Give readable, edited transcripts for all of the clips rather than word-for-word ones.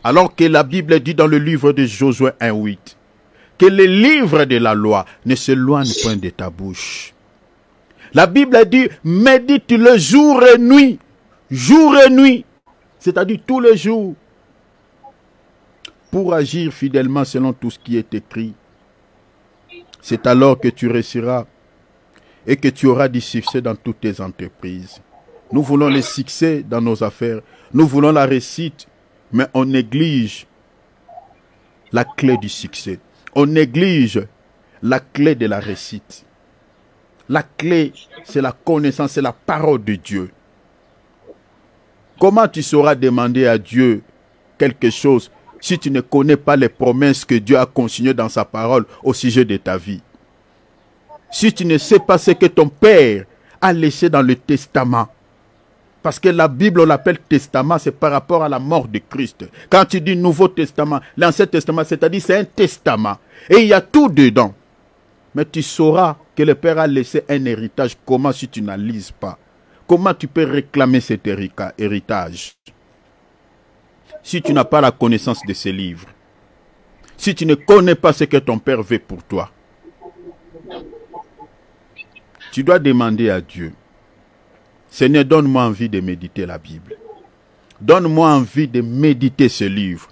Alors que la Bible dit dans le livre de Josué 1:8 que les livres de la loi ne s'éloignent point de ta bouche. La Bible dit, médite-le jour et nuit. Jour et nuit. C'est-à-dire tous les jours. Pour agir fidèlement selon tout ce qui est écrit. C'est alors que tu réussiras et que tu auras du succès dans toutes tes entreprises. Nous voulons le succès dans nos affaires. Nous voulons la réussite. Mais on néglige la clé du succès. On néglige la clé de la réussite. La clé, c'est la connaissance, c'est la parole de Dieu. Comment tu sauras demander à Dieu quelque chose si tu ne connais pas les promesses que Dieu a consignées dans sa parole au sujet de ta vie? Si tu ne sais pas ce que ton Père a laissé dans le testament. Parce que la Bible, on l'appelle testament, c'est par rapport à la mort de Christ. Quand tu dis Nouveau Testament, l'Ancien Testament, c'est-à-dire c'est un testament. Et il y a tout dedans. Mais tu sauras que le Père a laissé un héritage. Comment si tu n'analyses pas? Comment tu peux réclamer cet héritage? Si tu n'as pas la connaissance de ces livres. Si tu ne connais pas ce que ton Père veut pour toi. Tu dois demander à Dieu. Seigneur, donne-moi envie de méditer la Bible. Donne-moi envie de méditer ce livre.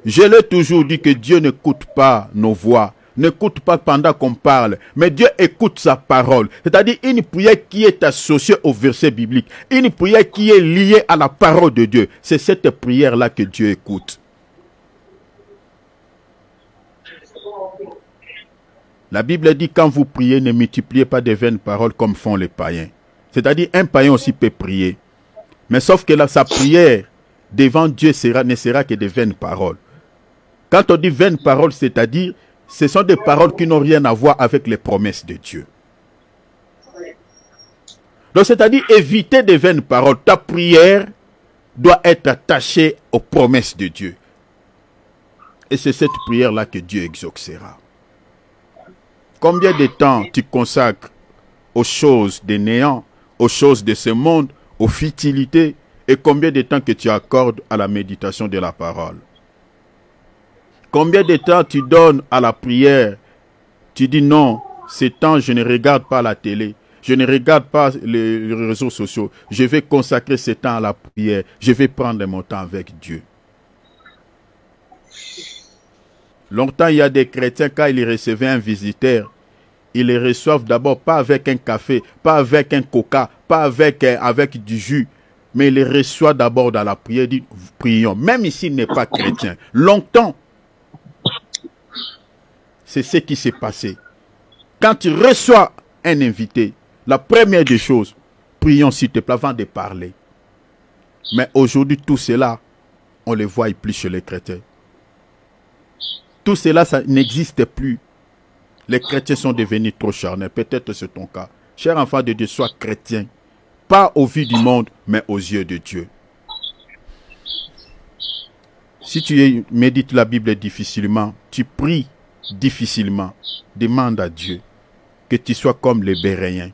Je l'ai toujours dit que Dieu n'écoute pas nos voix, n'écoute pas pendant qu'on parle, mais Dieu écoute sa parole. C'est-à-dire une prière qui est associée au verset biblique, une prière qui est liée à la parole de Dieu. C'est cette prière-là que Dieu écoute. La Bible dit quand vous priez, ne multipliez pas de vaines paroles comme font les païens. C'est-à-dire, un païen aussi peut prier. Mais sauf que là, sa prière devant Dieu ne sera que de vaines paroles. Quand on dit vaines paroles, c'est-à-dire, ce sont des paroles qui n'ont rien à voir avec les promesses de Dieu. Donc, c'est-à-dire, éviter des vaines paroles. Ta prière doit être attachée aux promesses de Dieu. Et c'est cette prière-là que Dieu exaucera. Combien de temps tu consacres aux choses des néants, aux choses de ce monde, aux futilités, et combien de temps que tu accordes à la méditation de la parole? Combien de temps tu donnes à la prière? Tu dis non, ce temps je ne regarde pas la télé, je ne regarde pas les réseaux sociaux, je vais consacrer ce temps à la prière, je vais prendre mon temps avec Dieu. Longtemps, il y a des chrétiens, quand ils recevaient un visiteur, ils les reçoivent d'abord pas avec un café, pas avec un coca, pas avec du jus, mais ils les reçoivent d'abord dans la prière, ils disent prions. Même s'il n'est pas chrétien, longtemps, c'est ce qui s'est passé. Quand tu reçois un invité, la première des choses, prions s'il te plaît avant de parler. Mais aujourd'hui, tout cela, on ne le voit plus chez les chrétiens. Tout cela, ça n'existe plus. Les chrétiens sont devenus trop charnels. Peut-être c'est ton cas. Cher enfant de Dieu, sois chrétien. Pas aux vues du monde, mais aux yeux de Dieu. Si tu médites la Bible difficilement, tu pries difficilement, demande à Dieu que tu sois comme les Béréens,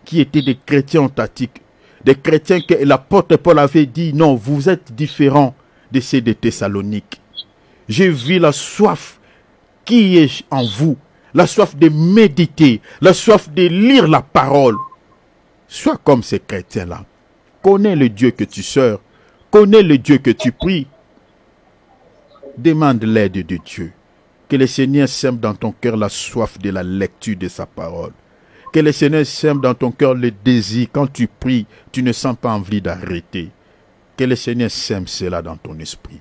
qui étaient des chrétiens authentiques, des chrétiens que l'apôtre Paul avait dit, non, vous êtes différents de ceux de Thessalonique. J'ai vu la soif qui est en vous, la soif de méditer, la soif de lire la parole. Sois comme ces chrétiens-là. Connais le Dieu que tu sers, connais le Dieu que tu pries. Demande l'aide de Dieu. Que le Seigneur sème dans ton cœur la soif de la lecture de sa parole. Que le Seigneur sème dans ton cœur le désir. Quand tu pries, tu ne sens pas envie d'arrêter. Que le Seigneur sème cela dans ton esprit.